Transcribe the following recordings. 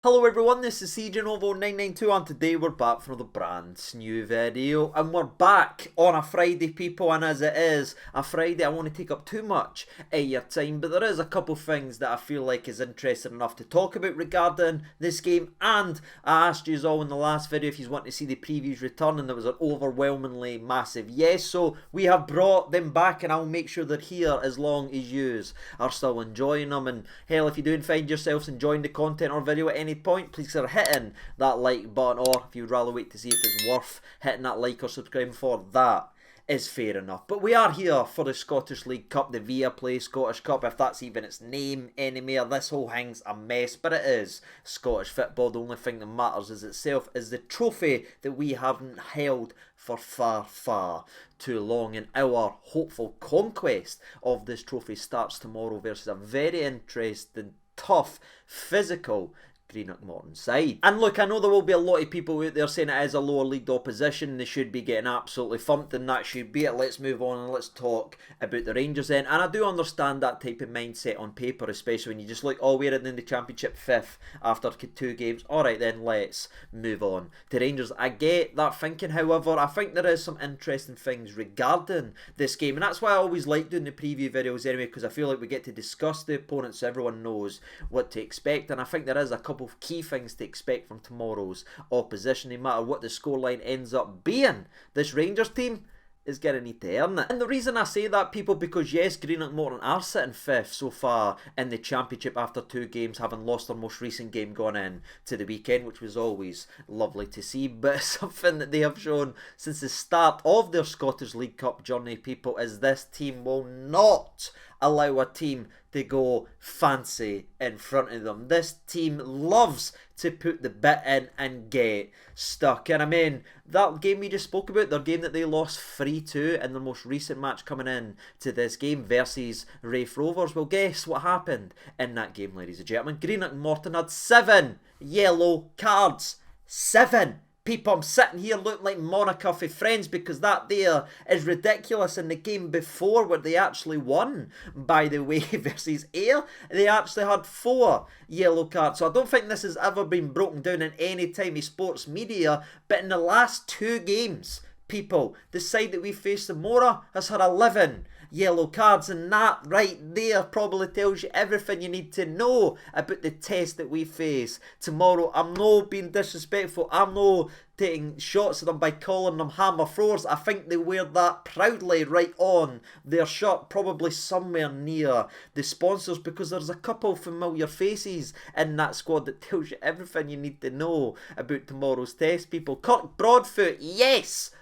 Hello everyone, this is CJNovo992 and today we're back for the brand new video and we're back on a Friday people, and as it is a Friday I won't take up too much of your time, but there is a couple things that I feel like is interesting enough to talk about regarding this game. And I asked you all in the last video if you want to see the previews return, and there was an overwhelmingly massive yes, so we have brought them back and I'll make sure they're here as long as yous are still enjoying them. And hell, if you do find yourselves enjoying the content or video at any point, please consider hitting that like button, or if you'd rather wait to see if it's worth hitting that like or subscribing for, that is fair enough. But we are here for the Scottish League Cup, the Viaplay Scottish Cup, if that's even its name anymore. This whole thing's a mess, but it is Scottish football. The only thing that matters is itself, is the trophy that we haven't held for far too long, and our hopeful conquest of this trophy starts tomorrow versus a very interesting, tough, physical Greenock Morton side. And look, I know there will be a lot of people out there saying it is a lower league opposition, they should be getting absolutely thumped, and that should be it. Let's move on and let's talk about the Rangers then. And I do understand that type of mindset on paper, especially when you just look, oh, we're in the Championship 5th after 2 games. Alright then, let's move on to Rangers. I get that thinking, however, I think there is some interesting things regarding this game, and that's why I always like doing the preview videos anyway, because I feel like we get to discuss the opponents so everyone knows what to expect. And I think there is a couple of key things to expect from tomorrow's opposition. No matter what the scoreline ends up being, this Rangers team is going to need to earn it. And the reason I say that, people, because yes, Greenock Morton are sitting 5th so far in the Championship after 2 games, having lost their most recent game going in to the weekend, which was always lovely to see. But something that they have shown since the start of their Scottish League Cup journey, people, is this team will not allow a team to go fancy in front of them. This team loves to put the bit in and get stuck. And I mean, that game we just spoke about, their game that they lost 3-2 in their most recent match coming in to this game versus Raith Rovers, well, guess what happened in that game, ladies and gentlemen? Greenock Morton had 7 yellow cards. 7! People, I'm sitting here looking like Monica for Friends, because that there is ridiculous. In the game before, where they actually won, by the way, versus Ayr, they actually had 4 yellow cards. So I don't think this has ever been broken down in any time of sports media, but in the last 2 games, people, the side that we faced, Zamora, has had 11 yellow cards, and that right there probably tells you everything you need to know about the test that we face tomorrow. I'm not being disrespectful, I'm not taking shots at them by calling them hammer throwers. I think they wear that proudly right on their shirt, probably somewhere near the sponsors, because there's a couple familiar faces in that squad that tells you everything you need to know about tomorrow's test, people. Kirk Broadfoot, yes,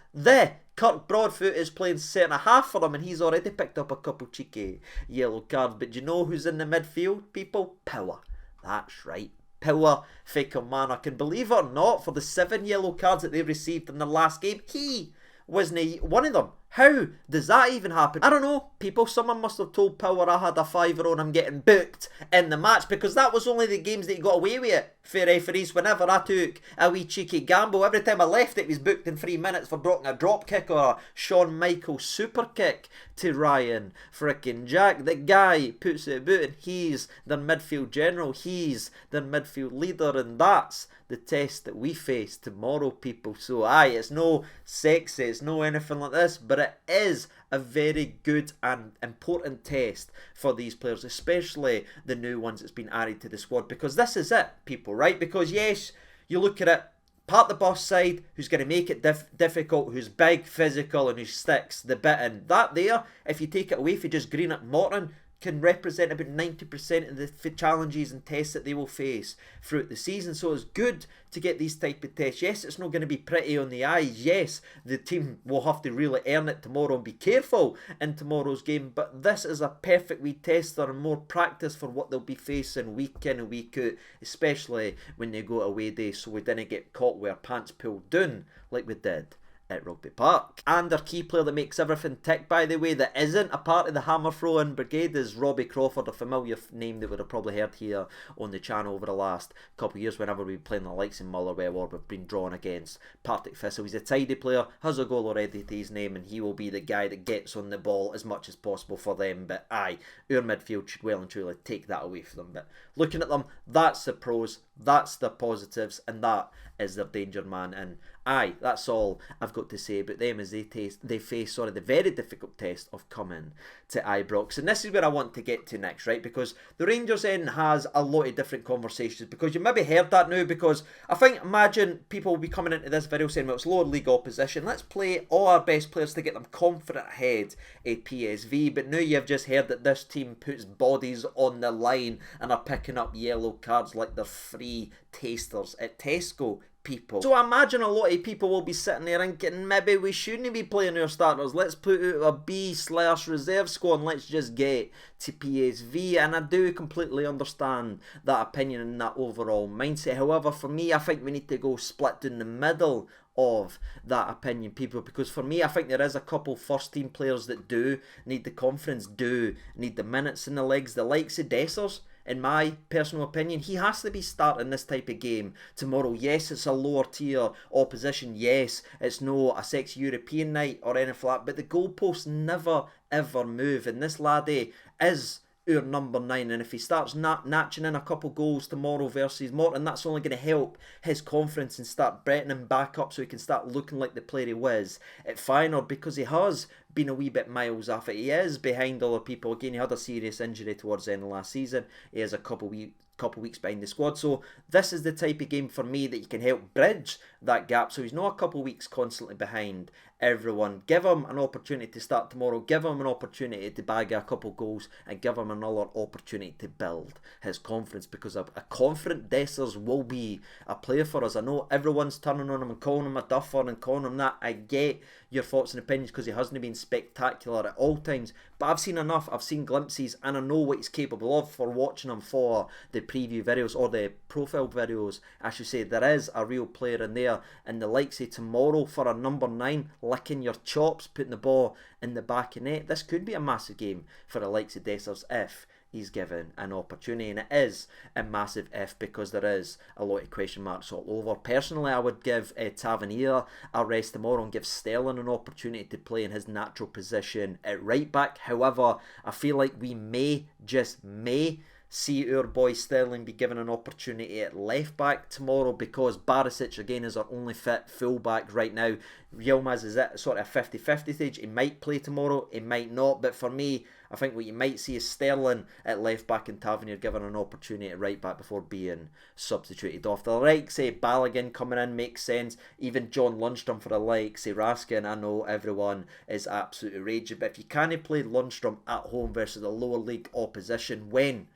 Kirk Broadfoot is playing centre half for them, and he's already picked up a couple cheeky yellow cards. But do you know who's in the midfield, people? Power. That's right. Power for Kilmarnock. And believe it or not, for the 7 yellow cards that they received in the last game, he wasn't one of them. How does that even happen? I don't know, people. Someone must have told Power I had a 5 on him getting booked in the match, because that was only the games that he got away with it for referees. Whenever I took a wee cheeky gamble, every time I left it was booked in 3 minutes for blocking a drop kick or a Shawn Michaels super kick to Ryan frickin' Jack. The guy puts it about, and he's their midfield general, he's their midfield leader, and that's the test that we face tomorrow, people. So aye, it's no sexy, it's no anything like this, but it is a very good and important test for these players, especially the new ones that's been added to the squad, because this is it, people, right? Because yes, you look at it, part the bus side, who's going to make it difficult, who's big, physical, and who sticks the bit in. That there, if you take it away for just Greenock Morton, can represent about 90% of the challenges and tests that they will face throughout the season. So it's good to get these type of tests. Yes, it's not going to be pretty on the eyes. Yes, the team will have to really earn it tomorrow and be careful in tomorrow's game. But this is a perfect wee tester and more practice for what they'll be facing week in and week out, especially when they go away days, so we didn't get caught with our pants pulled down like we did at Rugby Park. And our key player that makes everything tick, by the way, that isn't a part of the hammer throwing brigade, is Robbie Crawford, a familiar name that would have probably heard here on the channel over the last couple of years whenever we've been playing the likes of Motherwell or we've been drawn against Partick Thistle. He's a tidy player, has a goal already to his name, and he will be the guy that gets on the ball as much as possible for them. But aye, our midfield should well and truly take that away from them. But looking at them, that's the pros, That's the positives, and that is their danger man. And aye, that's all I've got to say about them as they face the very difficult test of coming to Ibrox. And this is where I want to get to next, right? Because the Rangers end has a lot of different conversations, because you maybe heard that now, because I think, imagine people will be coming into this video saying, well, it's lower league opposition, let's play all our best players to get them confident ahead of PSV. But now you've just heard that this team puts bodies on the line and are picking up yellow cards like they're free tasters at Tesco, people. So I imagine a lot of people will be sitting there thinking, maybe we shouldn't be playing our starters, let's put out a B/reserve squad and let's just get to PSV. And I do completely understand that opinion and that overall mindset. However, for me, I think we need to go split down the middle of that opinion, people, because for me, I think there is a couple first team players that do need the confidence, do need the minutes in the legs. The likes of Dessers, in my personal opinion, he has to be starting this type of game tomorrow. Yes, it's a lower tier opposition. Yes, it's no a sexy European night or anything like that, but the goalposts never ever move, and this laddie is our number 9, and if he starts natching in a couple goals tomorrow versus Morton, that's only going to help his confidence and start bretting him back up so he can start looking like the player he was at Feyenoord, because he has been a wee bit miles off it. He is behind other people. Again, he had a serious injury towards the end of last season. He is a couple weeks behind the squad. So this is the type of game for me that you can help bridge that gap, so he's not a couple weeks constantly behind everyone. Give him an opportunity to start tomorrow, give him an opportunity to bag a couple goals, and give him another opportunity to build his confidence, because a confident Dessers will be a player for us. I know everyone's turning on him and calling him a duffer and calling him that. I get your thoughts and opinions, because he hasn't been spectacular at all times, but I've seen enough, I've seen glimpses, and I know what he's capable of for watching him for the preview videos, or the profile videos I should say. There is a real player in there, and the likes of tomorrow for a number 9, licking your chops, putting the ball in the back of net. This could be a massive game for the likes of Dessers if he's given an opportunity, and it is a massive if, because there is a lot of question marks all over. Personally, I would give Tavernier a rest tomorrow and give Sterling an opportunity to play in his natural position at right back. However, I feel like we may, just may, see our boy Sterling be given an opportunity at left back tomorrow, because Barisic again is our only fit full back right now. Yilmaz is at sort of a 50-50 stage. He might play tomorrow, he might not, but for me, I think what you might see is Sterling at left back and Tavernier given an opportunity at right back before being substituted off. The likes say Balogun coming in makes sense. Even John Lundstrom for the likes say Raskin. I know everyone is absolutely raging, but if you can't play Lundstrom at home versus a lower league opposition, when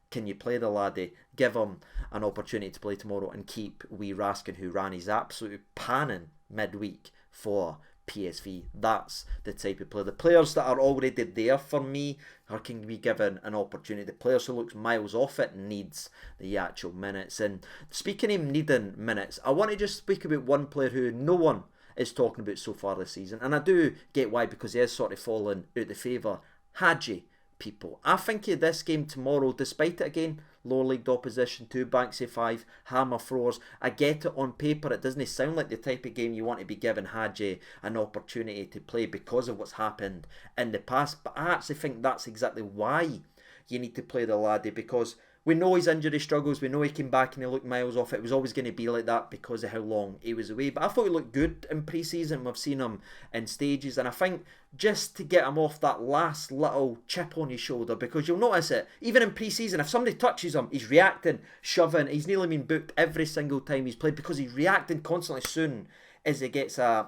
can you play the laddie? Give him an opportunity to play tomorrow and keep wee Raskin, who ran his absolute panning midweek for PSV. That's the type of player. The players that are already there for me are can be given an opportunity. The players who looks miles off it needs the actual minutes. And speaking of needing minutes, I want to just speak about one player who no one is talking about so far this season, and I do get why, because he is sort of fallen out of favour. Hadji, people. I think this game tomorrow, despite it again, lower league opposition, 2 banks of 5, hammer throwers, I get it on paper, it doesn't sound like the type of game you want to be giving Hadji an opportunity to play because of what's happened in the past, but I actually think that's exactly why you need to play the laddie, because we know his injury struggles, we know he came back and he looked miles off. It was always going to be like that because of how long he was away. But I thought he looked good in pre-season. We've seen him in stages, and I think just to get him off that last little chip on his shoulder, because you'll notice it, even in pre-season, if somebody touches him, he's reacting, shoving. He's nearly been booked every single time he's played because he's reacting constantly soon as he gets a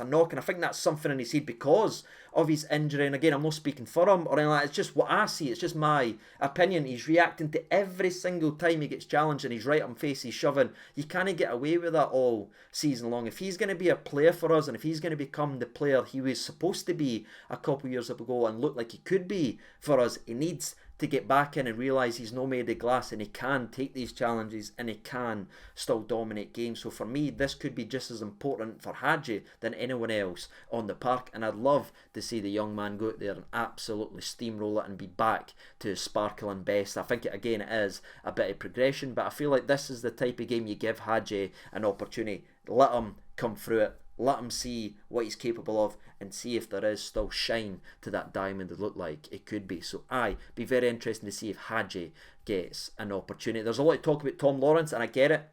knock, and I think that's something in his head because of his injury. And again, I'm not speaking for him or anything like that. It's just what I see. It's just my opinion. He's reacting to every single time he gets challenged, and he's right on face. He's shoving. You can't get away with that all season long. If he's going to be a player for us, and if he's going to become the player he was supposed to be a couple of years ago and look like he could be for us, he needs to get back in and realise he's no made of glass, and he can take these challenges and he can still dominate games. So for me, this could be just as important for Hadji than anyone else on the park, and I'd love to see the young man go out there and absolutely steamroll it and be back to his sparkling best. I think it is a bit of progression, but I feel like this is the type of game you give Hadji an opportunity. Let him come through it, let him see what he's capable of and see if there is still shine to that diamond it looked like it could be. So be very interesting to see if Hadji gets an opportunity. There's a lot of talk about Tom Lawrence, and I get it.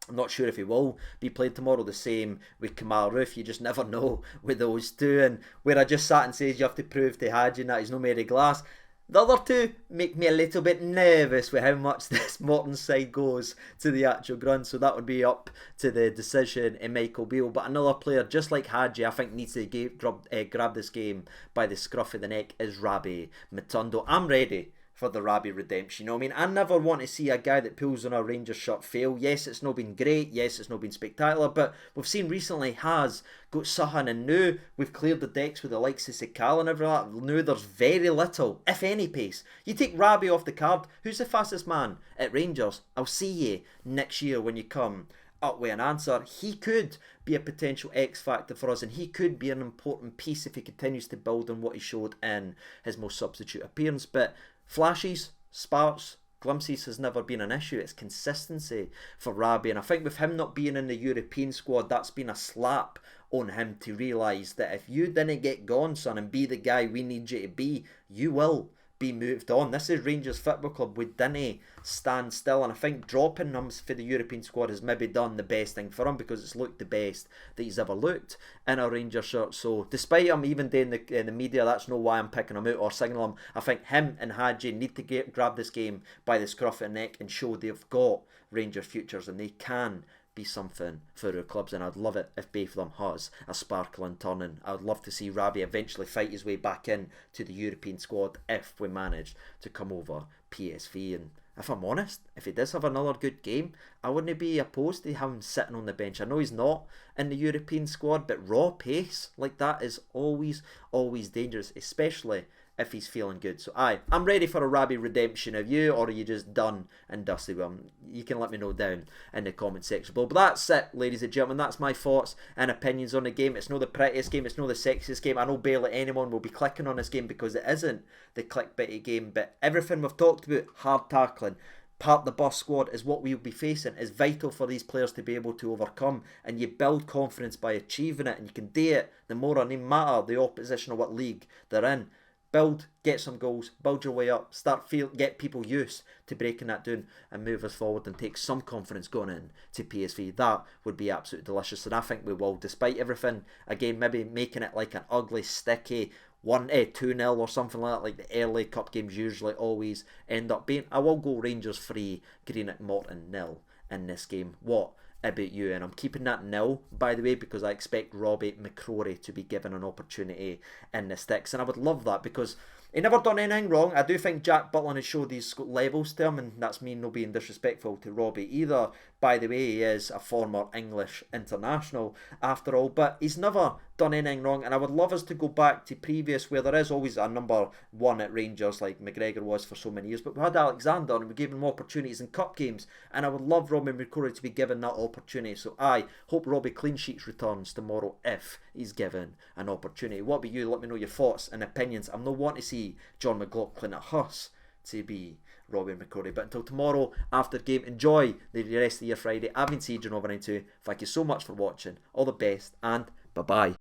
I'm not sure if he will be played tomorrow. The same with Kamal Roof. You just never know with those two. And where I just sat and says you have to prove to Hadji that he's no Mary Glass, the other two make me a little bit nervous with how much this Morton side goes to the actual ground. So that would be up to the decision in Michael Beale. But another player, just like Hadji, I think needs to grab this game by the scruff of the neck is Rabi Matondo. I'm ready for the Rabi redemption. You know what I mean? I never want to see a guy that pulls on a Rangers shirt fail. Yes, it's not been great. Yes, it's not been spectacular. But we've seen recently has got Sahan, and now we've cleared the decks with the likes of Sakala and everything. Now there's very little, if any, pace. You take Rabi off the card. Who's the fastest man at Rangers? I'll see you next year when you come up with an answer. He could be a potential X factor for us, and he could be an important piece if he continues to build on what he showed in his most substitute appearance. But flashes, sparks, glimpses has never been an issue. It's consistency for Rabi, and I think with him not being in the European squad, that's been a slap on him to realise that if you didn't get gone, son, and be the guy we need you to be, you will be moved on. This is Rangers Football Club. We didn't stand still, and I think dropping him for the European squad has maybe done the best thing for him, because it's looked the best that he's ever looked in a Rangers shirt. So despite him even doing the media, that's no why I'm picking him out or signaling him. I think him and Hadji need to grab this game by the scruff of the neck and show they've got Rangers futures and they can be something for our clubs. And I'd love it if both of them has a sparkling turn, and I'd love to see Rabi eventually fight his way back in to the European squad if we manage to come over PSV. And if I'm honest, if he does have another good game, I wouldn't be opposed to him sitting on the bench. I know he's not in the European squad, but raw pace like that is always dangerous, especially if he's feeling good. So I'm ready for a Rabi redemption. Of you, or are you just done and dusty with him? You can let me know down in the comment section below. But that's it, ladies and gentlemen. That's my thoughts and opinions on the game. It's not the prettiest game, it's not the sexiest game. I know barely anyone will be clicking on this game because it isn't the clickbaity game, but everything we've talked about, hard tackling, part of the bus squad, is what we'll be facing, is vital for these players to be able to overcome. And you build confidence by achieving it, and you can do it the more, and no matter the opposition or what league they're in. Build, get some goals, build your way up, get people used to breaking that down and move us forward and take some confidence going in to PSV. That would be absolutely delicious, and I think we will, despite everything. Again, maybe making it like an ugly, sticky 2-0 or something like that, like the early cup games usually always end up being. I will go Rangers 3, Greenock Morton 0 in this game. What about you? And I'm keeping that 0, by the way, because I expect Robbie McCrory to be given an opportunity in the sticks, and I would love that because he never done anything wrong. I do think Jack Butland has showed these levels to him, and that's me not being disrespectful to Robbie either. By the way, he is a former English international after all, but he's never done anything wrong, and I would love us to go back to previous, where there is always a number one at Rangers like McGregor was for so many years, but we had Alexander and we gave him opportunities in cup games, and I would love Robbie McCrory to be given that opportunity. So I hope Robbie clean sheets returns tomorrow if he's given an opportunity. What about you? Let me know your thoughts and opinions. I'm not wanting to see John McLaughlin at Huss to be Robbie McCrory. But until tomorrow after game, enjoy the rest of your Friday. I've been CJ over 92. Thank you so much for watching. All the best, and bye bye.